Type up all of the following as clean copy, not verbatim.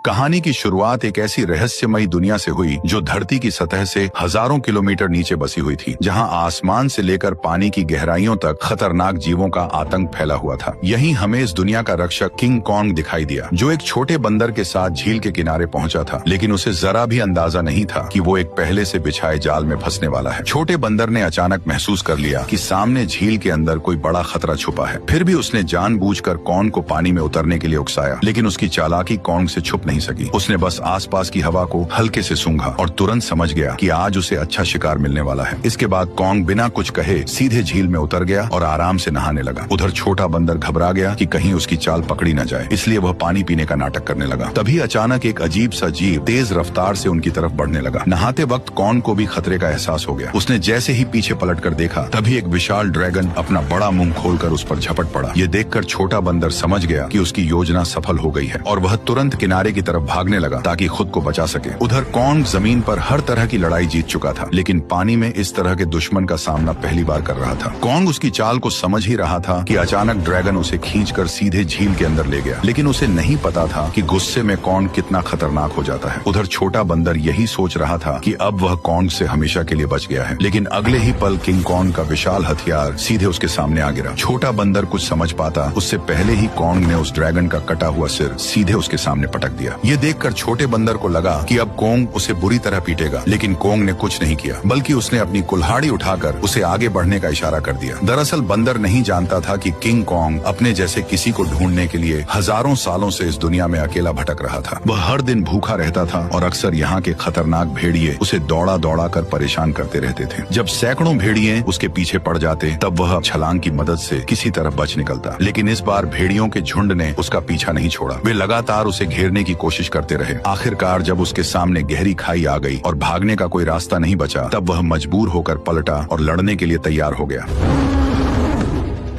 कहानी की शुरुआत एक ऐसी रहस्यमयी दुनिया से हुई जो धरती की सतह से हजारों किलोमीटर नीचे बसी हुई थी, जहां आसमान से लेकर पानी की गहराइयों तक खतरनाक जीवों का आतंक फैला हुआ था। यहीं हमें इस दुनिया का रक्षक किंग कॉन्ग दिखाई दिया, जो एक छोटे बंदर के साथ झील के किनारे पहुंचा था, लेकिन उसे जरा भी अंदाजा नहीं था कि वो एक पहले से बिछाए जाल में फंसने वाला है। छोटे बंदर ने अचानक महसूस कर लिया कि सामने झील के अंदर कोई बड़ा खतरा छुपा है। फिर भी उसने जानबूझकर कॉन्ग को पानी में उतरने के लिए उकसाया, लेकिन उसकी चालाकी कॉन्ग से छुप नहीं सकी। उसने बस आसपास की हवा को हल्के से सूंघा और तुरंत समझ गया कि आज उसे अच्छा शिकार मिलने वाला है। इसके बाद कॉन्ग बिना कुछ कहे सीधे झील में उतर गया और आराम से नहाने लगा। उधर छोटा बंदर घबरा गया कि कहीं उसकी चाल पकड़ी न जाए, इसलिए वह पानी पीने का नाटक करने लगा। तभी अचानक एक अजीब सा जीव तेज रफ्तार से उनकी तरफ बढ़ने लगा। नहाते वक्त कॉन्ग को भी खतरे का एहसास हो गया। उसने जैसे ही पीछे पलटकर देखा, तभी एक विशाल ड्रैगन अपना बड़ा मुंह खोलकर उस पर झपट पड़ा। ये देखकर छोटा बंदर समझ गया कि उसकी योजना सफल हो गई है और वह तुरंत किनारे की तरफ भागने लगा ताकि खुद को बचा सके। उधर कॉन्ग जमीन पर हर तरह की लड़ाई जीत चुका था, लेकिन पानी में इस तरह के दुश्मन का सामना पहली बार कर रहा था। कॉन्ग उसकी चाल को समझ ही रहा था कि अचानक ड्रैगन उसे खींचकर सीधे झील के अंदर ले गया, लेकिन उसे नहीं पता था कि गुस्से में कॉन्ग कितना खतरनाक हो जाता है। उधर छोटा बंदर यही सोच रहा था कि अब वह कॉन्ग से हमेशा के लिए बच गया है, लेकिन अगले ही पल किंग कॉन्ग का विशाल हथियार सीधे उसके सामने आ गिरा। छोटा बंदर कुछ समझ पाता उससे पहले ही कॉन्ग ने उस ड्रैगन का कटा हुआ सिर सीधे उसके सामने पटक दिया। ये देखकर छोटे बंदर को लगा कि अब कॉन्ग उसे बुरी तरह पीटेगा, लेकिन कॉन्ग ने कुछ नहीं किया, बल्कि उसने अपनी कुल्हाड़ी उठाकर उसे आगे बढ़ने का इशारा कर दिया। दरअसल बंदर नहीं जानता था कि किंग कॉन्ग अपने जैसे किसी को ढूंढने के लिए हजारों सालों से इस दुनिया में अकेला भटक रहा था। वह हर दिन भूखा रहता था और अक्सर यहाँ के खतरनाक भेड़िए उसे दौड़ा दौड़ा कर परेशान करते रहते थे। जब सैकड़ों भेड़िए उसके पीछे पड़ जाते, तब वह छलांग की मदद से किसी तरह बच निकलता, लेकिन इस बार भेड़ियों के झुंड ने उसका पीछा नहीं छोड़ा। वे लगातार उसे घेरने की कोशिश करते रहे। आखिरकार जब उसके सामने गहरी खाई आ गई और भागने का कोई रास्ता नहीं बचा, तब वह मजबूर होकर पलटा और लड़ने के लिए तैयार हो गया।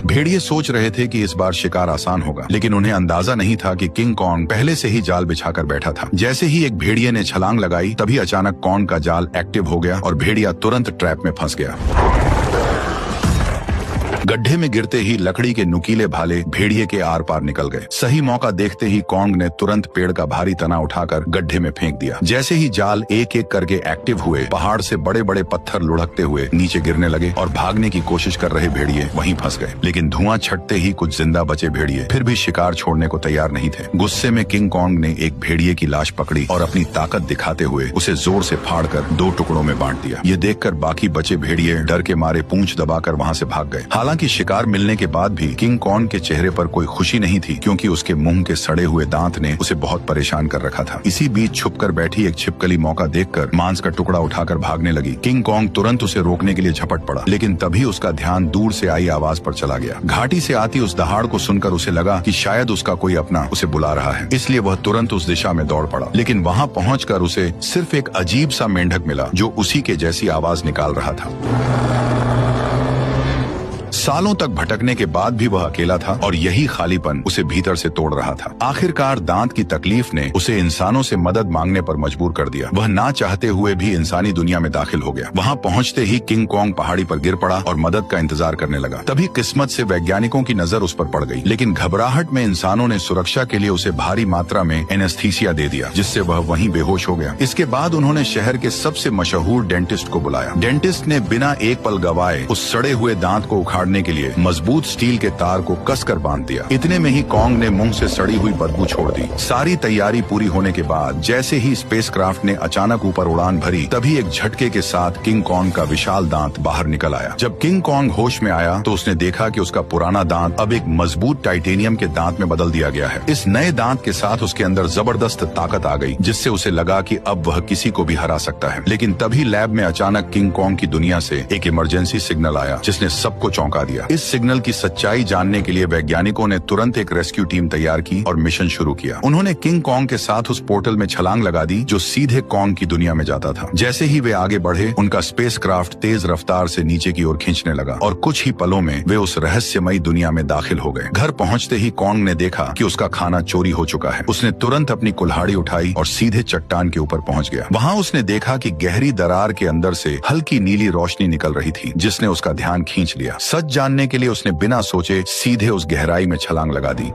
भेड़िए सोच रहे थे कि इस बार शिकार आसान होगा, लेकिन उन्हें अंदाजा नहीं था कि किंग कॉन्ग पहले से ही जाल बिछाकर बैठा था। जैसे ही एक भेड़िए ने छलांग लगाई, तभी अचानक कॉन्ग का जाल एक्टिव हो गया और भेड़िया तुरंत ट्रैप में फंस गया। गड्ढे में गिरते ही लकड़ी के नुकीले भाले भेड़िए के आर पार निकल गए। सही मौका देखते ही कॉन्ग ने तुरंत पेड़ का भारी तना उठाकर गड्ढे में फेंक दिया। जैसे ही जाल एक एक करके एक्टिव हुए, पहाड़ से बड़े बड़े पत्थर लुढ़कते हुए नीचे गिरने लगे और भागने की कोशिश कर रहे भेड़िए वहीं फंस गए। लेकिन धुआं छटते ही कुछ जिंदा बचे भेड़िए फिर भी शिकार छोड़ने को तैयार नहीं थे। गुस्से में किंग कॉन्ग ने एक भेड़िए की लाश पकड़ी और अपनी ताकत दिखाते हुए उसे जोर से फाड़कर 2 टुकड़ों में बांट दिया। ये देखकर बाकी बचे भेड़िए डर के मारे पूंछ दबाकर वहां से भाग गए। हालांकि शिकार मिलने के बाद भी किंग कॉन्ग के चेहरे पर कोई खुशी नहीं थी, क्योंकि उसके मुंह के सड़े हुए दांत ने उसे बहुत परेशान कर रखा था। इसी बीच छुपकर बैठी एक छिपकली मौका देखकर मांस का टुकड़ा उठाकर भागने लगी। किंग कॉन्ग तुरंत उसे रोकने के लिए झपट पड़ा, लेकिन तभी उसका ध्यान दूर से आई आवाज पर चला गया। घाटी से आती उस दहाड़ को सुनकर उसे लगा कि शायद उसका कोई अपना उसे बुला रहा है, इसलिए वह तुरंत उस दिशा में दौड़ पड़ा। लेकिन वहां पहुंचकर उसे सिर्फ एक अजीब सा मेंढक मिला जो उसी के जैसी आवाज निकाल रहा था। सालों तक भटकने के बाद भी वह अकेला था और यही खालीपन उसे भीतर से तोड़ रहा था। आखिरकार दांत की तकलीफ ने उसे इंसानों से मदद मांगने पर मजबूर कर दिया। वह ना चाहते हुए भी इंसानी दुनिया में दाखिल हो गया। वहां पहुंचते ही किंग कॉन्ग पहाड़ी पर गिर पड़ा और मदद का इंतजार करने लगा। तभी किस्मत से वैज्ञानिकों की नजर उस पर पड़ गई, लेकिन घबराहट में इंसानों ने सुरक्षा के लिए उसे भारी मात्रा में एनेस्थीसिया दे दिया, जिससे वह वहीं बेहोश हो गया। इसके बाद उन्होंने शहर के सबसे मशहूर डेंटिस्ट को बुलाया। डेंटिस्ट ने बिना एक पल गवाए उस सड़े हुए दांत को उखाड़ने के लिए मजबूत स्टील के तार को कसकर बांध दिया। इतने में ही कॉन्ग ने मुंह से सड़ी हुई बदबू छोड़ दी। सारी तैयारी पूरी होने के बाद जैसे ही स्पेसक्राफ्ट ने अचानक ऊपर उड़ान भरी, तभी एक झटके के साथ किंग कॉन्ग का विशाल दांत बाहर निकल आया। जब किंग कॉन्ग होश में आया तो उसने देखा कि उसका पुराना दांत अब एक मजबूत टाइटेनियम के दांत में बदल दिया गया है। इस नए दांत के साथ उसके अंदर जबरदस्त ताकत आ गई, जिससे उसे लगा कि अब वह किसी को भी हरा सकता है। लेकिन तभी लैब में अचानक किंग कॉन्ग की दुनिया से एक इमरजेंसी सिग्नल आया, जिसने सबको चौंका दिया। इस सिग्नल की सच्चाई जानने के लिए वैज्ञानिकों ने तुरंत एक रेस्क्यू टीम तैयार की और मिशन शुरू किया। उन्होंने किंग कॉन्ग के साथ उस पोर्टल में छलांग लगा दी जो सीधे कॉन्ग की दुनिया में जाता था। जैसे ही वे आगे बढ़े, उनका स्पेसक्राफ्ट तेज रफ्तार से नीचे की ओर खींचने लगा और कुछ ही पलों में वे उस रहस्यमयी दुनिया में दाखिल हो गए। घर पहुंचते ही कॉन्ग ने देखा कि उसका खाना चोरी हो चुका है। उसने तुरंत अपनी कुल्हाड़ी उठाई और सीधे चट्टान के ऊपर पहुंच गया। वहां उसने देखा कि गहरी दरार के अंदर से हल्की नीली रोशनी निकल रही थी, जिसने उसका ध्यान खींच लिया। सच जानने के लिए उसने बिना सोचे सीधे उस गहराई में छलांग लगा दी।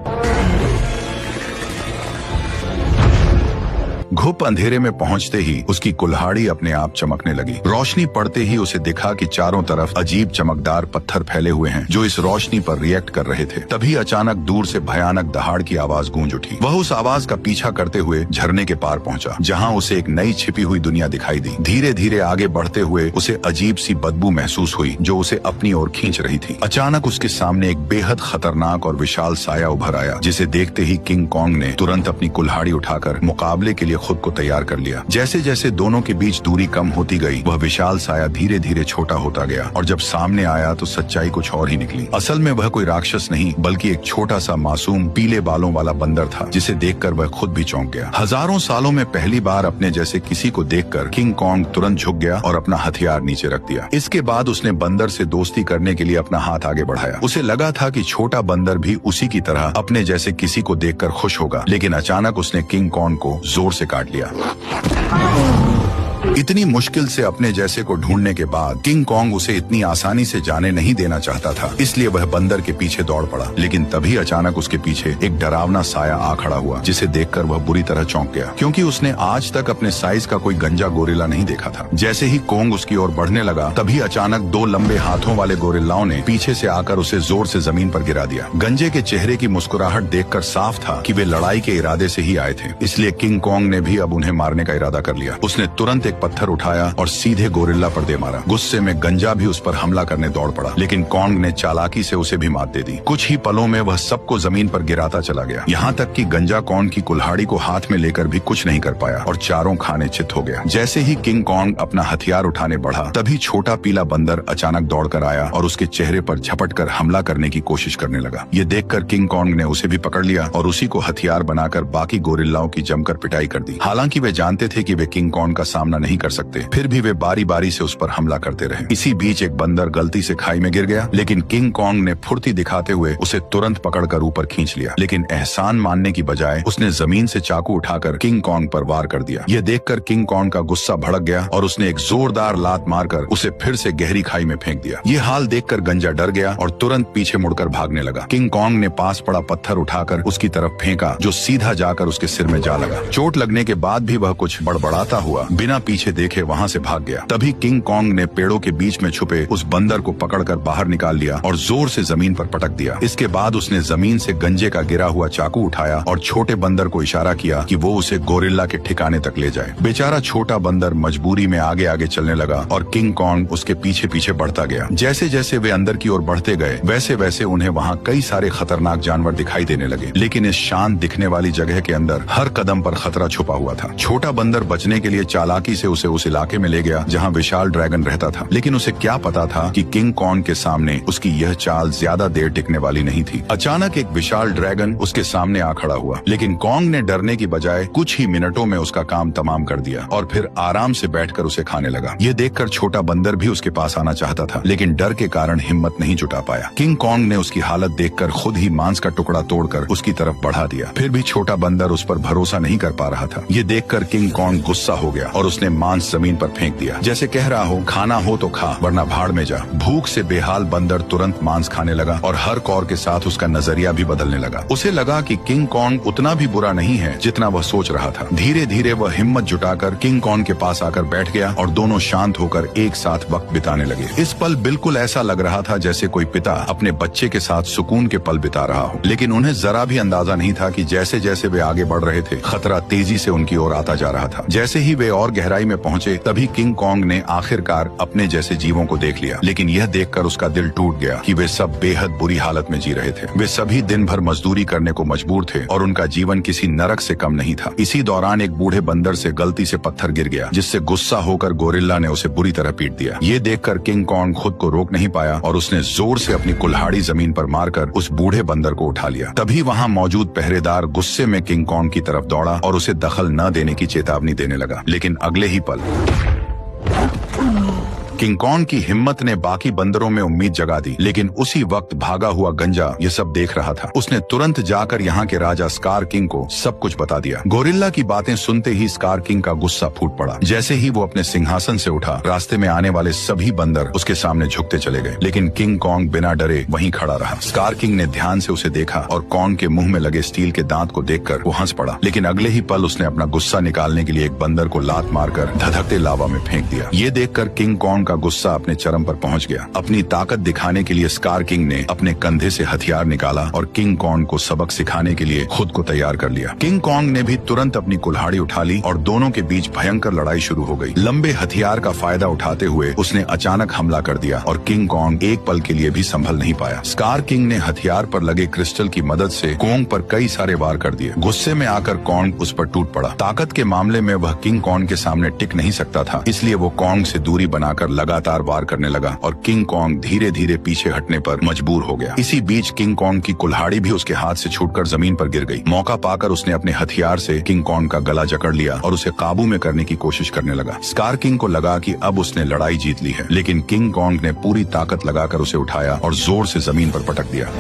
घुप अंधेरे में पहुंचते ही उसकी कुल्हाड़ी अपने आप चमकने लगी। रोशनी पड़ते ही उसे दिखा कि चारों तरफ अजीब चमकदार पत्थर फैले हुए हैं जो इस रोशनी पर रिएक्ट कर रहे थे। तभी अचानक दूर से भयानक दहाड़ की आवाज गूंज उठी। वह उस आवाज का पीछा करते हुए झरने के पार पहुंचा, जहां उसे एक नई छिपी हुई दुनिया दिखाई दी। धीरे धीरे आगे बढ़ते हुए उसे अजीब सी बदबू महसूस हुई जो उसे अपनी ओर खींच रही थी। अचानक उसके सामने एक बेहद खतरनाक और विशाल साया उभर आया, जिसे देखते ही किंग कॉन्ग ने तुरंत अपनी कुल्हाड़ी उठाकर मुकाबले के लिए खुद को तैयार कर लिया। जैसे जैसे दोनों के बीच दूरी कम होती गई, वह विशाल साया धीरे धीरे छोटा होता गया और जब सामने आया तो सच्चाई कुछ और ही निकली। असल में वह कोई राक्षस नहीं बल्कि एक छोटा सा मासूम पीले बालों वाला बंदर था, जिसे देखकर वह खुद भी चौंक गया। हजारों सालों में पहली बार अपने जैसे किसी को देखकर किंग कॉन्ग तुरंत झुक गया और अपना हथियार नीचे रख दिया। इसके बाद उसने बंदर से दोस्ती करने के लिए अपना हाथ आगे बढ़ाया। उसे लगा था कि छोटा बंदर भी उसी की तरह अपने जैसे किसी को देखकर खुश होगा, लेकिन अचानक उसने किंग कॉन्ग को जोर से काट लिया। इतनी मुश्किल से अपने जैसे को ढूंढने के बाद किंग कॉन्ग उसे इतनी आसानी से जाने नहीं देना चाहता था, इसलिए वह बंदर के पीछे दौड़ पड़ा। लेकिन तभी अचानक उसके पीछे एक डरावना साया आ खड़ा हुआ, जिसे देखकर वह बुरी तरह चौंक गया, क्योंकि उसने आज तक अपने साइज का कोई गंजा गोरिल्ला नहीं देखा था। जैसे ही कॉन्ग उसकी ओर बढ़ने लगा, तभी अचानक दो लंबे हाथों वाले गोरिल्लाओं ने पीछे से आकर उसे जोर से जमीन पर गिरा दिया। गंजे के चेहरे की मुस्कुराहट देखकर साफ था कि वे लड़ाई के इरादे से ही आए थे, इसलिए किंग कॉन्ग ने भी अब उन्हें मारने का इरादा कर लिया। उसने तुरंत एक पत्थर उठाया और सीधे गोरिल्ला पर दे मारा। गुस्से में गंजा भी उस पर हमला करने दौड़ पड़ा, लेकिन कॉन्ग ने चालाकी से उसे भी मात दे दी। कुछ ही पलों में वह सबको जमीन पर गिराता चला गया, यहाँ तक कि गंजा कॉन्ग की कुल्हाड़ी को हाथ में लेकर भी कुछ नहीं कर पाया और चारों खाने चित हो गया। जैसे ही किंग कॉन्ग अपना हथियार उठाने बढ़ा, तभी छोटा पीला बंदर अचानक दौड़कर आया और उसके चेहरे पर झपट कर हमला करने की कोशिश करने लगा। ये देखकर किंग कॉन्ग ने उसे भी पकड़ लिया और उसी को हथियार बनाकर बाकी गोरिल्लाओं की जमकर पिटाई कर दी। हालांकि वे जानते थे कि वे किंग कॉन्ग का सामना नहीं कर सकते, फिर भी वे बारी बारी से उस पर हमला करते रहे। इसी बीच एक बंदर गलती से खाई में गिर गया, लेकिन किंग कॉन्ग ने फुर्ती दिखाते हुए उसे तुरंत पकड़कर ऊपर खींच लिया। लेकिन एहसान मानने की बजाय उसने जमीन से चाकू उठाकर किंग कॉन्ग पर वार कर दिया। यह देखकर किंग कॉन्ग का गुस्सा भड़क गया और उसने एक जोरदार लात मारकर उसे फिर से गहरी खाई में फेंक दिया। ये हाल देखकर गंजा डर गया और तुरंत पीछे मुड़कर भागने लगा। किंग कॉन्ग ने पास पड़ा पत्थर उठाकर उसकी तरफ फेंका, जो सीधा जाकर उसके सिर में जा लगा। चोट लगने के बाद भी वह कुछ बड़बड़ाता हुआ बिना पीछे देखे वहाँ से भाग गया। तभी किंग कॉन्ग ने पेड़ों के बीच में छुपे उस बंदर को पकड़कर बाहर निकाल लिया और जोर से जमीन पर पटक दिया। इसके बाद उसने जमीन से गंजे का गिरा हुआ चाकू उठाया और छोटे बंदर को इशारा किया कि वो उसे गोरिल्ला के ठिकाने तक ले जाए। बेचारा छोटा बंदर मजबूरी में आगे आगे चलने लगा और किंग कॉन्ग उसके पीछे पीछे बढ़ता गया। जैसे जैसे वे अंदर की ओर बढ़ते गए, वैसे वैसे उन्हें वहाँ कई सारे खतरनाक जानवर दिखाई देने लगे, लेकिन इस शांत दिखने वाली जगह के अंदर हर कदम पर खतरा छुपा हुआ था। छोटा बंदर बचने के लिए चालाकी से उसे उस इलाके में ले गया जहाँ विशाल ड्रैगन रहता था, लेकिन उसे क्या पता था कि किंग कॉन्ग के सामने उसकी यह चाल ज्यादा देर टिकने वाली नहीं थी। अचानक एक विशाल ड्रैगन उसके सामने आ खड़ा हुआ, लेकिन कॉन्ग ने डरने की बजाय कुछ ही मिनटों में उसका काम तमाम कर दिया और फिर आराम से बैठकर उसे खाने लगा। यह देखकर छोटा बंदर भी उसके पास आना चाहता था, लेकिन डर के कारण हिम्मत नहीं जुटा पाया। किंग कॉन्ग ने उसकी हालत देखकर खुद ही मांस का टुकड़ा तोड़कर उसकी तरफ बढ़ा दिया। फिर भी छोटा बंदर उस पर भरोसा नहीं कर पा रहा था। ये देखकर किंग कॉन्ग गुस्सा हो गया और उसने मांस जमीन पर फेंक दिया, जैसे कह रहा हो खाना हो तो खा वरना भाड़ में जा। भूख से बेहाल बंदर तुरंत मांस खाने लगा और हर कौर के साथ उसका नजरिया भी बदलने लगा। उसे लगा कि किंग कॉन्ग उतना भी बुरा नहीं है जितना वह सोच रहा था। धीरे धीरे वह हिम्मत जुटाकर किंग कॉन्ग के पास आकर बैठ गया और दोनों शांत होकर एक साथ वक्त बिताने लगे। इस पल बिल्कुल ऐसा लग रहा था जैसे कोई पिता अपने बच्चे के साथ सुकून के पल बिता रहा हो, लेकिन उन्हें जरा भी अंदाजा नहीं था कि जैसे जैसे वे आगे बढ़ रहे थे, खतरा तेजी से उनकी ओर आता जा रहा था। जैसे ही वे और गहराई में पहुंचे, तभी किंग कॉन्ग ने आखिरकार अपने जैसे जीवों को देख लिया, लेकिन यह देखकर उसका दिल टूट गया कि वे सब बेहद बुरी हालत में जी रहे थे। वे सभी दिन भर मजदूरी करने को मजबूर थे और उनका जीवन किसी नरक से कम नहीं था। इसी दौरान एक बूढ़े बंदर से गलती से पत्थर गिर गया, जिससे गुस्सा होकर गोरिल्ला ने उसे बुरी तरह पीट दिया। ये देखकर किंग कॉन्ग खुद को रोक नहीं पाया और उसने जोर से अपनी कुल्हाड़ी जमीन पर मारकर उस बूढ़े बंदर को उठा लिया। तभी वहाँ मौजूद पहरेदार गुस्से में किंग कॉन्ग की तरफ दौड़ा और उसे दखल न देने की चेतावनी देने लगा, लेकिन अगले ही पल किंग कॉन्ग की हिम्मत ने बाकी बंदरों में उम्मीद जगा दी, लेकिन उसी वक्त भागा हुआ गंजा ये सब देख रहा था। उसने तुरंत जाकर यहाँ के राजा स्कार किंग को सब कुछ बता दिया। गोरिल्ला की बातें सुनते ही स्कार किंग का गुस्सा फूट पड़ा। जैसे ही वो अपने सिंहासन से उठा, रास्ते में आने वाले सभी बंदर उसके सामने झुकते चले गए, लेकिन किंग कॉन्ग बिना डरे वहीं खड़ा रहा। स्कार किंग ने ध्यान से उसे देखा और कॉन्ग के मुंह में लगे स्टील के दांत को देखकर वो हंस पड़ा, लेकिन अगले ही पल उसने अपना गुस्सा निकालने के लिए एक बंदर को लात मारकर धधकते लावा में फेंक दिया। ये देखकर किंग कॉन्ग का गुस्सा अपने चरम पर पहुंच गया। अपनी ताकत दिखाने के लिए स्कार किंग ने अपने कंधे से हथियार निकाला और किंग कॉन्ग को सबक सिखाने के लिए खुद को तैयार कर लिया। किंग कॉन्ग ने भी तुरंत अपनी कुल्हाड़ी उठा ली और दोनों के बीच भयंकर लड़ाई शुरू हो गई। लंबे हथियार का फायदा उठाते हुए उसने अचानक हमला कर दिया और किंग कॉन्ग एक पल के लिए भी संभल नहीं पाया। स्कार किंग ने हथियार पर लगे क्रिस्टल की मदद से कॉन्ग पर कई सारे वार कर दिए। गुस्से में आकर कॉन्ग उस पर टूट पड़ा। ताकत के मामले में वह किंग कॉन्ग के सामने टिक नहीं सकता था, इसलिए वो कॉन्ग से दूरी बनाकर लगातार वार करने लगा और किंग कॉन्ग धीरे धीरे पीछे हटने पर मजबूर हो गया। इसी बीच किंग कॉन्ग की कुल्हाड़ी भी उसके हाथ से छूटकर जमीन पर गिर गई। मौका पाकर उसने अपने हथियार से किंग कॉन्ग का गला जकड़ लिया और उसे काबू में करने की कोशिश करने लगा। स्कार किंग को लगा कि अब उसने लड़ाई जीत ली है, लेकिन किंग कॉन्ग ने पूरी ताकत लगाकर उसे उठाया और जोर से जमीन पर पटक दिया।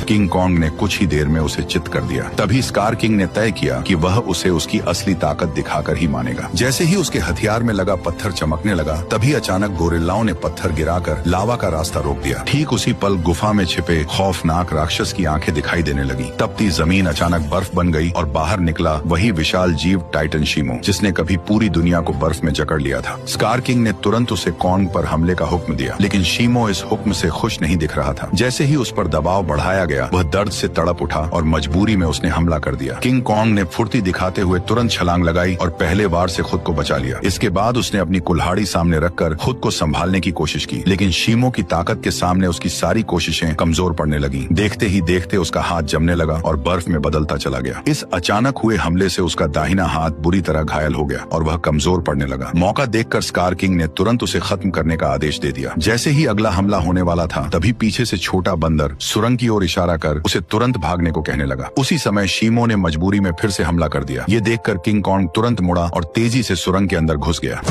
किंग कॉन्ग ने कुछ ही देर में उसे चित कर दिया। तभी स्कार किंग ने तय किया कि वह उसे उसकी असली ताकत दिखाकर ही मानेगा। जैसे ही उसके हथियार में लगा पत्थर चमकने लगा, तभी अचानक गोरिल्लाओं ने पत्थर गिराकर लावा का रास्ता रोक दिया। ठीक उसी पल गुफा में छिपे खौफनाक राक्षस की आंखें दिखाई देने लगी। तपती जमीन अचानक बर्फ बन गई और बाहर निकला वही विशाल जीव टाइटन शीमो, जिसने कभी पूरी दुनिया को बर्फ में जकड़ लिया था। स्कार किंग ने तुरंत उसे कॉन्ग पर हमले का हुक्म दिया, लेकिन शीमो इस हुक्म से खुश नहीं दिख रहा था। जैसे ही उस पर दबाव बढ़ाया गया, वह दर्द से तड़प उठा और मजबूरी में उसने हमला कर दिया। किंग कॉन्ग ने फुर्ती दिखाते हुए तुरंत छलांग लगाई और पहले वार से खुद को बचा लिया। इसके बाद उसने अपनी कुल्हाड़ी सामने रखकर खुद को संभालने की कोशिश की, लेकिन शीमो की ताकत के सामने उसकी सारी कोशिशें कमजोर पड़ने लगी। देखते ही देखते उसका हाथ जमने लगा और बर्फ में बदलता चला गया। इस अचानक हुए हमले से उसका दाहिना हाथ बुरी तरह घायल हो गया और वह कमजोर पड़ने लगा। मौका देखकर स्कार किंग ने तुरंत उसे खत्म करने का आदेश दे दिया। जैसे ही अगला हमला होने वाला था, तभी पीछे से छोटा बंदर सुरंग की ओर इशारा कर उसे तुरंत भागने को कहने लगा। उसी समय शीमो ने मजबूरी में फिर से हमला कर दिया। ये देखकर किंग कॉन्ग तुरंत मुड़ा और तेजी से सुरंग के अंदर घुस गया,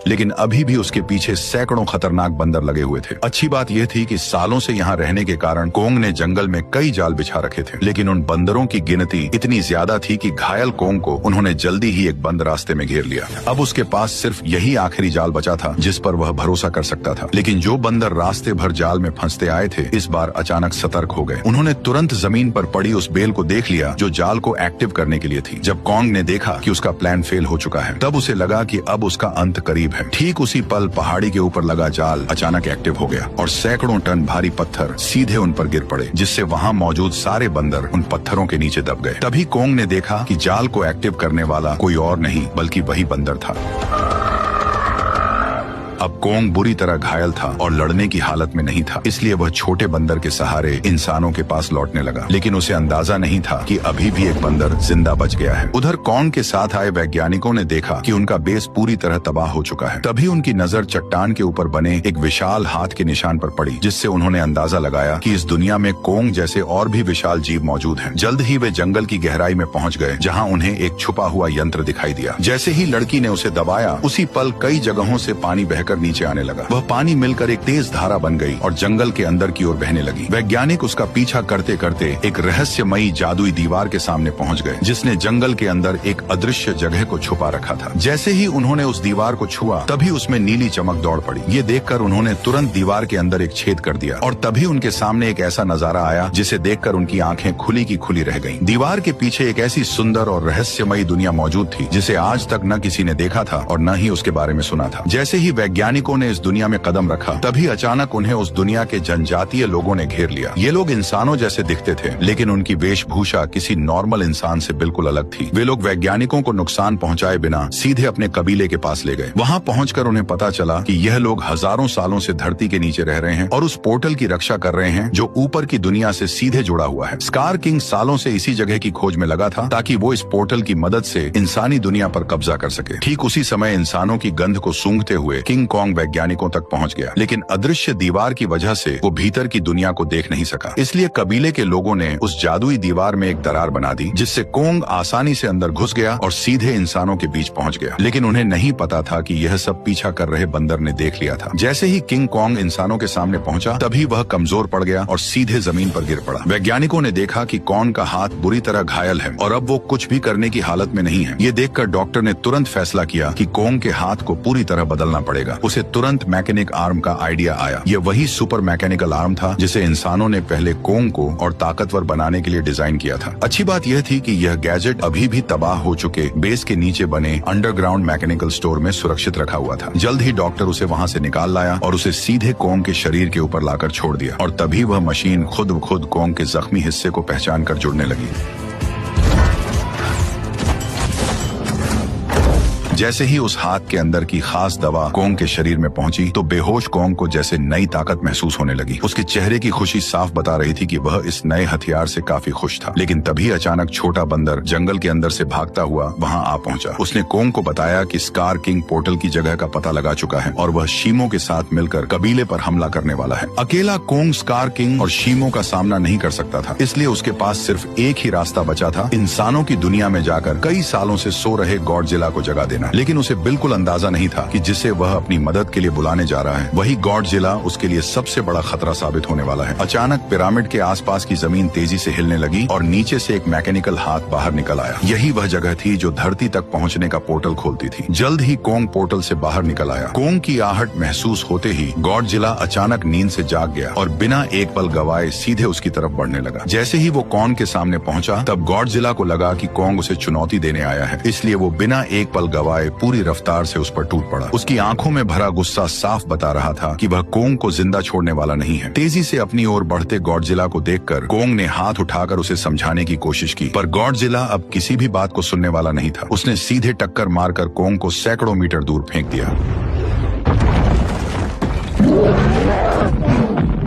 लेकिन अभी भी उसके पीछे सैकड़ों खतरनाक बंदर लगे हुए थे। अच्छी बात यह थी कि सालों से यहाँ रहने के कारण कोंग ने जंगल में कई जाल बिछा रखे थे, लेकिन उन बंदरों की गिनती इतनी ज्यादा थी कि घायल कोंग को उन्होंने जल्दी ही एक बंद रास्ते में घेर लिया। अब उसके पास सिर्फ यही आखिरी जाल बचा था जिस पर वह भरोसा कर सकता था। लेकिन जो बंदर रास्ते भर जाल में फंसते आए थे, इस बार अचानक सतर्क हो गए। उन्होंने तुरंत जमीन पर पड़ी उस बेल को देख लिया जो जाल को एक्टिव करने के लिए थी। जब कोंग ने देखा कि उसका प्लान फेल हो चुका है, तब उसे लगा कि अब उसका अंत करीब है। ठीक उसी पल पहाड़ी के ऊपर लगा जाल अचानक एक्टिव हो गया और सैकड़ों टन भारी पत्थर सीधे उन पर गिर पड़े, जिससे वहां मौजूद सारे बंदर उन पत्थरों के नीचे दब गए। तभी कोंग ने देखा कि जाल को एक्टिव करने वाला कोई और नहीं बल्कि वही बंदर था। अब कोंग बुरी तरह घायल था और लड़ने की हालत में नहीं था, इसलिए वह छोटे बंदर के सहारे इंसानों के पास लौटने लगा। लेकिन उसे अंदाजा नहीं था कि अभी भी एक बंदर जिंदा बच गया है। उधर कोंग के साथ आए वैज्ञानिकों ने देखा कि उनका बेस पूरी तरह तबाह हो चुका है। तभी उनकी नजर चट्टान के ऊपर बने एक विशाल हाथ के निशान पर पड़ी, जिससे उन्होंने अंदाजा लगाया कि इस दुनिया में कोंग जैसे और भी विशाल जीव मौजूद हैं। जल्द ही वे जंगल की गहराई में पहुंच गए, जहां उन्हें एक छुपा हुआ यंत्र दिखाई दिया। जैसे ही लड़की ने उसे दबाया, उसी पल कई जगहों से पानी बहकर नीचे आने लगा। वह पानी मिलकर एक तेज धारा बन गई और जंगल के अंदर की ओर बहने लगी। वैज्ञानिक उसका पीछा करते करते एक रहस्यमयी जादुई दीवार के सामने पहुंच गए, जिसने जंगल के अंदर एक अदृश्य जगह को छुपा रखा था। जैसे ही उन्होंने उस दीवार को छुआ, तभी उसमें नीली चमक दौड़ पड़ी। ये देखकर उन्होंने तुरंत दीवार के अंदर एक छेद कर दिया और तभी उनके सामने एक ऐसा नजारा आया जिसे देखकर उनकी आंखें खुली की खुली रह गईं। दीवार के पीछे एक ऐसी सुंदर और रहस्यमयी दुनिया मौजूद थी जिसे आज तक न किसी ने देखा था और न ही उसके बारे में सुना था। जैसे ही वैज्ञानिकों ने इस दुनिया में कदम रखा, तभी अचानक उन्हें उस दुनिया के जनजातीय लोगों ने घेर लिया। ये लोग इंसानों जैसे दिखते थे, लेकिन उनकी वेशभूषा किसी नॉर्मल इंसान से बिल्कुल अलग थी। वे लोग वैज्ञानिकों को नुकसान पहुंचाए बिना सीधे अपने कबीले के पास ले गए। वहां पहुंचकर उन्हें पता चला कि यह लोग हजारों सालों से धरती के नीचे रह रहे हैं और उस पोर्टल की रक्षा कर रहे हैं जो ऊपर की दुनिया से सीधे जुड़ा हुआ है। स्कार किंग सालों से इसी जगह की खोज में लगा था ताकि वो इस पोर्टल की मदद से इंसानी दुनिया पर कब्जा कर सके। ठीक उसी समय इंसानों की गंध को सूंघते हुए किंग किंग कॉन्ग वैज्ञानिकों तक पहुंच गया, लेकिन अदृश्य दीवार की वजह से वो भीतर की दुनिया को देख नहीं सका। इसलिए कबीले के लोगों ने उस जादुई दीवार में एक दरार बना दी, जिससे कॉन्ग आसानी से अंदर घुस गया और सीधे इंसानों के बीच पहुंच गया। लेकिन उन्हें नहीं पता था कि यह सब पीछा कर रहे बंदर ने देख लिया था। जैसे ही किंग कॉन्ग इंसानों के सामने पहुंचा, तभी वह कमजोर पड़ गया और सीधे जमीन पर गिर पड़ा। वैज्ञानिकों ने देखा कि कॉन्ग का हाथ बुरी तरह घायल है और अब वो कुछ भी करने की हालत में नहीं है। ये देखकर डॉक्टर ने तुरंत फैसला किया कि कॉन्ग के हाथ को पूरी तरह बदलना पड़ेगा। उसे तुरंत मैकेनिक आर्म का आइडिया आया। यह वही सुपर मैकेनिकल आर्म था जिसे इंसानों ने पहले कॉन्ग को और ताकतवर बनाने के लिए डिजाइन किया था। अच्छी बात यह थी कि यह गैजेट अभी भी तबाह हो चुके बेस के नीचे बने अंडरग्राउंड मैकेनिकल स्टोर में सुरक्षित रखा हुआ था। जल्द ही डॉक्टर उसे वहां से निकाल लाया और उसे सीधे कॉन्ग के शरीर के ऊपर लाकर छोड़ दिया, और तभी वह मशीन खुद ब खुद कॉन्ग के जख्मी हिस्से को पहचान कर जुड़ने लगी। जैसे ही उस हाथ के अंदर की खास दवा कॉन्ग के शरीर में पहुंची, तो बेहोश कॉन्ग को जैसे नई ताकत महसूस होने लगी। उसके चेहरे की खुशी साफ बता रही थी कि वह इस नए हथियार से काफी खुश था। लेकिन तभी अचानक छोटा बंदर जंगल के अंदर से भागता हुआ वहां आ पहुंचा। उसने कॉन्ग को बताया कि स्कार किंग पोर्टल की जगह का पता लगा चुका है और वह शीमो के साथ मिलकर कबीले पर हमला करने वाला है। अकेला कॉन्ग स्कार किंग और शीमो का सामना नहीं कर सकता था, इसलिए उसके पास सिर्फ एक ही रास्ता बचा था, इंसानों की दुनिया में जाकर कई सालों से सो रहे गॉडजिला को जगा देना। लेकिन उसे बिल्कुल अंदाजा नहीं था कि जिसे वह अपनी मदद के लिए बुलाने जा रहा है, वही गॉडजिला उसके लिए सबसे बड़ा खतरा साबित होने वाला है। अचानक पिरामिड के आसपास की जमीन तेजी से हिलने लगी और नीचे से एक मैकेनिकल हाथ बाहर निकल आया। यही वह जगह थी जो धरती तक पहुंचने का पोर्टल खोलती थी। जल्द ही कॉन्ग पोर्टल से बाहर निकल आया। कॉन्ग की आहट महसूस होते ही गॉडजिला अचानक नींद से जाग गया और बिना एक पल गवाए सीधे उसकी तरफ बढ़ने लगा। जैसे ही वो कॉन्ग के सामने पहुंचा, तब गॉडजिला को लगा कि कॉन्ग उसे चुनौती देने आया है, इसलिए वो बिना एक पल गवाए पूरी रफ्तार से उस पर टूट पड़ा। उसकी आंखों में भरा गुस्सा साफ बता रहा था कि वह कॉन्ग को जिंदा छोड़ने वाला नहीं है। तेजी से अपनी ओर बढ़ते गॉडजिला को देखकर कॉन्ग ने हाथ उठाकर उसे समझाने की कोशिश की, पर गॉडजिला अब किसी भी बात को सुनने वाला नहीं था। उसने सीधे टक्कर मारकर कॉन्ग को सैकड़ों मीटर दूर फेंक दिया।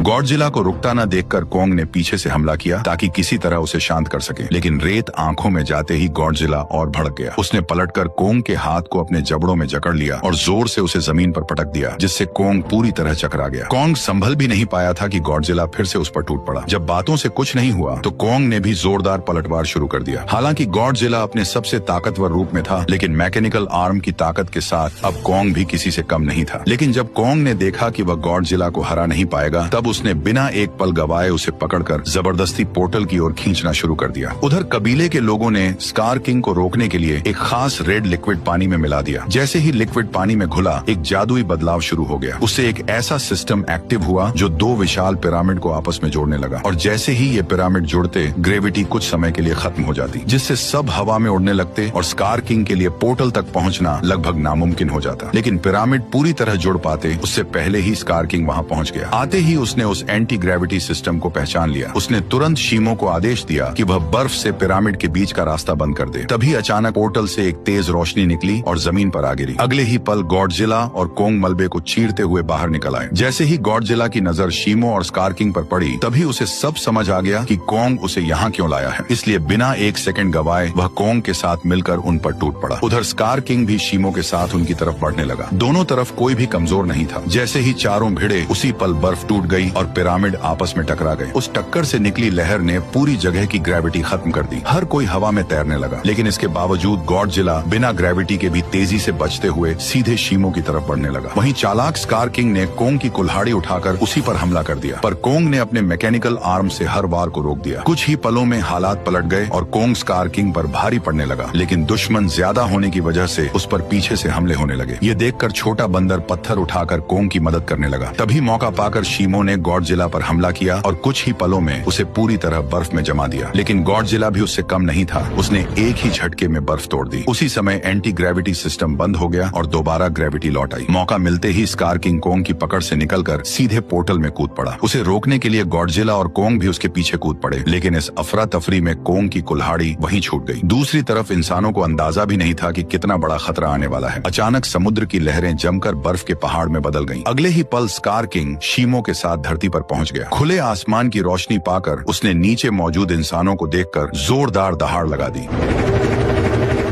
गॉडजिला को रुकता न देखकर कॉन्ग ने पीछे से हमला किया ताकि किसी तरह उसे शांत कर सके, लेकिन रेत आंखों में जाते ही गॉडजिला और भड़क गया। उसने पलटकर कॉन्ग के हाथ को अपने जबड़ों में जकड़ लिया और जोर से उसे जमीन पर पटक दिया, जिससे कॉन्ग पूरी तरह चकरा गया। कॉन्ग संभल भी नहीं पाया था कि गॉडजिला फिर से उस पर टूट पड़ा। जब बातों से कुछ नहीं हुआ तो कॉन्ग ने भी जोरदार पलटवार शुरू कर दिया। हालांकि गॉडजिला अपने सबसे ताकतवर रूप में था, लेकिन मैकेनिकल आर्म की ताकत के साथ अब कॉन्ग भी किसी से कम नहीं था। लेकिन जब कॉन्ग ने देखा कि वह गॉडजिला को हरा नहीं पाएगा, तब उसने बिना एक पल गवाए उसे पकड़कर जबरदस्ती पोर्टल की ओर खींचना शुरू कर दिया। उधर कबीले के लोगों ने स्कार किंग को रोकने के लिए एक खास रेड लिक्विड पानी में मिला दिया। जैसे ही लिक्विड पानी में घुला, एक जादुई बदलाव शुरू हो गया। उससे एक ऐसा सिस्टम एक्टिव हुआ जो दो विशाल पिरामिड को आपस में जोड़ने लगा, और जैसे ही ये पिरामिड जुड़ते, ग्रेविटी कुछ समय के लिए खत्म हो जाती, जिससे सब हवा में उड़ने लगते और स्कार किंग के लिए पोर्टल तक पहुंचना लगभग नामुमकिन हो जाता। लेकिन पिरामिड पूरी तरह जुड़ पाते उससे पहले ही स्कार किंग वहां पहुंच गया। आते ही उसने उस एंटी ग्रेविटी सिस्टम को पहचान लिया। उसने तुरंत शीमो को आदेश दिया कि वह बर्फ से पिरामिड के बीच का रास्ता बंद कर दे। तभी अचानक पोर्टल से एक तेज रोशनी निकली और जमीन पर आ गिरी। अगले ही पल गॉडजिला और कॉन्ग मलबे को चीरते हुए बाहर निकल आए। जैसे ही गॉडजिला की नजर शीमो और स्कार किंग पर पड़ी, तभी उसे सब समझ आ गया कि कॉन्ग उसे यहाँ क्यों लाया है। इसलिए बिना एक सेकंड गवाए वह कॉन्ग के साथ मिलकर उन पर टूट पड़ा। उधर स्कार किंग भी शीमो के साथ उनकी तरफ बढ़ने लगा। दोनों तरफ कोई भी कमजोर नहीं था। जैसे ही चारों भिड़े, उसी पल बर्फ टूट गई और पिरामिड आपस में टकरा गए। उस टक्कर से निकली लहर ने पूरी जगह की ग्रेविटी खत्म कर दी। हर कोई हवा में तैरने लगा, लेकिन इसके बावजूद गॉडजिला बिना ग्रेविटी के भी तेजी से बचते हुए सीधे शीमो की तरफ बढ़ने लगा। वहीं चालाक स्कार किंग ने कॉन्ग की कुल्हाड़ी उठाकर उसी पर हमला कर दिया, पर कॉन्ग ने अपने मैकेनिकल आर्म से हर वार को रोक दिया। कुछ ही पलों में हालात पलट गए और कॉन्ग स्कार किंग पर भारी पड़ने लगा, लेकिन दुश्मन ज्यादा होने की वजह से उस पर पीछे से हमले होने लगे। ये देखकर छोटा बंदर पत्थर उठाकर कॉन्ग की मदद करने लगा। तभी मौका पाकर शीमो ने गॉडजिला पर हमला किया और कुछ ही पलों में उसे पूरी तरह बर्फ में जमा दिया। लेकिन गॉडजिला भी उससे कम नहीं था। उसने एक ही झटके में बर्फ तोड़ दी। उसी समय एंटी ग्रेविटी सिस्टम बंद हो गया और दोबारा ग्रेविटी लौट आई। मौका मिलते ही स्कार किंग कॉन्ग की पकड़ से निकलकर सीधे पोर्टल में कूद पड़ा। उसे रोकने के लिए गॉडजिला और कॉन्ग भी उसके पीछे कूद पड़े, लेकिन इस अफरा तफरी में कॉन्ग की कुल्हाड़ी वहीं छूट गई। दूसरी तरफ इंसानों को अंदाजा भी नहीं था कि कितना बड़ा खतरा आने वाला है। अचानक समुद्र की लहरें जमकर बर्फ के पहाड़ में बदल गईं। अगले ही पल स्कार किंग शीमो के साथ धरती पर पहुंच गया। खुले आसमान की रोशनी पाकर उसने नीचे मौजूद इंसानों को देखकर जोरदार दहाड़ लगा दी।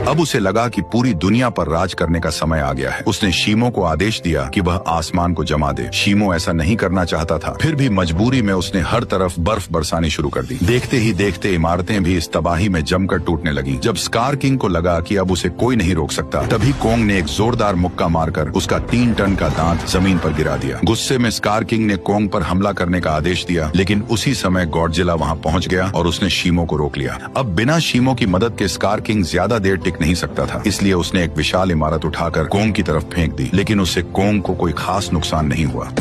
अब उसे लगा कि पूरी दुनिया पर राज करने का समय आ गया है। उसने शीमो को आदेश दिया कि वह आसमान को जमा दे। शीमो ऐसा नहीं करना चाहता था, फिर भी मजबूरी में उसने हर तरफ बर्फ बरसानी शुरू कर दी। देखते ही देखते इमारतें भी इस तबाही में जमकर टूटने लगी। जब स्कार किंग को लगा कि अब उसे कोई नहीं रोक सकता, तभी कोंग ने एक जोरदार मुक्का मारकर उसका 3 टन का दांत जमीन पर गिरा दिया। गुस्से में स्कार किंग ने कोंग पर हमला करने का आदेश दिया, लेकिन उसी समय गॉडजिला वहां पहुंच गया और उसने शीमो को रोक लिया। अब बिना शीमो की मदद के स्कार किंग ज्यादा देर टिक नहीं सकता था, इसलिए उसने एक विशाल इमारत उठाकर कोंग की तरफ फेंक दी, लेकिन उससे कोंग को कोई खास नुकसान नहीं हुआ।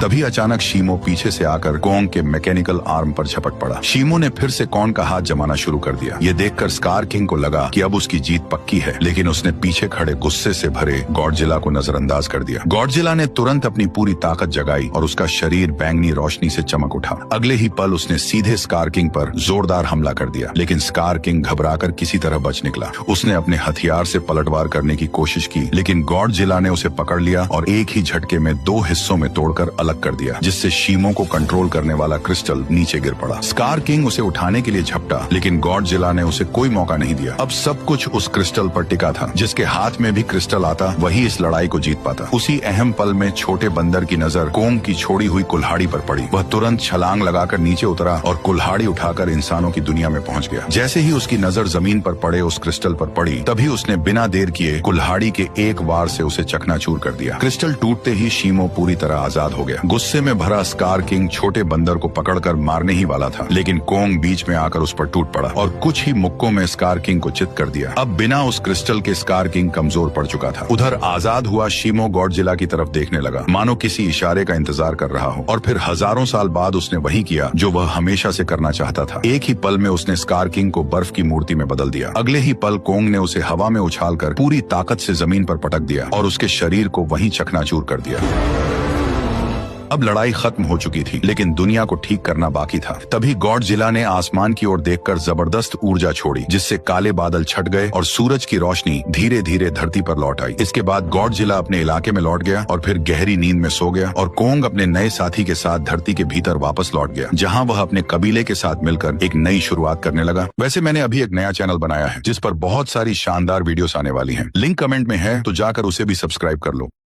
तभी अचानक शीमो पीछे से आकर कोंग के मैकेनिकल आर्म पर झपट पड़ा। शीमो ने फिर से कॉन का हाथ जमाना शुरू कर दिया। ये देखकर स्कार किंग को लगा कि अब उसकी जीत पक्की है, लेकिन उसने पीछे खड़े गुस्से से भरे गॉडजिला को नजरअंदाज कर दिया। गॉडजिला ने तुरंत अपनी पूरी ताकत जगाई और उसका शरीर बैंगनी रोशनी से चमक उठा। अगले ही पल उसने सीधे स्कार किंग पर जोरदार हमला कर दिया, लेकिन स्कार किंग घबराकर किसी तरह बच निकला। उसने अपने हथियार से पलटवार करने की कोशिश की, लेकिन गॉडजिला ने उसे पकड़ लिया और एक ही झटके में 2 हिस्सों में तोड़कर अलग कर दिया, जिससे शीमो को कंट्रोल करने वाला क्रिस्टल नीचे गिर पड़ा। स्कार किंग उसे उठाने के लिए झपटा, लेकिन गॉडजिला ने उसे कोई मौका नहीं दिया। अब सब कुछ उस क्रिस्टल पर टिका था। जिसके हाथ में भी क्रिस्टल आता, वही इस लड़ाई को जीत पाता। उसी अहम पल में छोटे बंदर की नजर कोंग की छोड़ी हुई कुल्हाड़ी पर पड़ी। वह तुरंत छलांग लगाकर नीचे उतरा और कुल्हाड़ी उठाकर इंसानों की दुनिया में पहुंच गया। जैसे ही उसकी नजर जमीन पर पड़े उस क्रिस्टल पर पड़ी, तभी उसने बिना देर किए कुल्हाड़ी के एक वार से उसे चकनाचूर कर दिया। क्रिस्टल टूटते ही शीमो पूरी तरह आजाद हो गया। गुस्से में भरा स्कार किंग छोटे बंदर को पकड़कर मारने ही वाला था, लेकिन कोंग बीच में आकर उस पर टूट पड़ा और कुछ ही मुक्कों में स्कार किंग को चित कर दिया। अब बिना उस क्रिस्टल के स्कार किंग कमजोर पड़ चुका था। उधर आजाद हुआ शीमो गॉडजिला की तरफ देखने लगा, मानो किसी इशारे का इंतजार कर रहा हो, और फिर हजारों साल बाद उसने वही किया जो वह हमेशा से करना चाहता था। एक ही पल में उसने स्कार किंग को बर्फ की मूर्ति में बदल दिया। अगले ही पल कोंग ने उसे हवा में उछालकर पूरी ताकत से जमीन पर पटक दिया और उसके शरीर को वहीं चकनाचूर कर दिया। अब लड़ाई खत्म हो चुकी थी, लेकिन दुनिया को ठीक करना बाकी था। तभी गॉडजिला ने आसमान की ओर देखकर जबरदस्त ऊर्जा छोड़ी, जिससे काले बादल छट गए और सूरज की रोशनी धीरे धीरे धरती पर लौट आई। इसके बाद गॉडजिला अपने इलाके में लौट गया और फिर गहरी नींद में सो गया, और कोंग अपने नए साथी के साथ धरती के भीतर वापस लौट गया, जहाँ वह अपने कबीले के साथ मिलकर एक नई शुरुआत करने लगा। वैसे मैंने अभी एक नया चैनल बनाया है, जिस पर बहुत सारी शानदार वीडियोस आने वाली हैं। लिंक कमेंट में है, तो जाकर उसे भी सब्सक्राइब कर लो।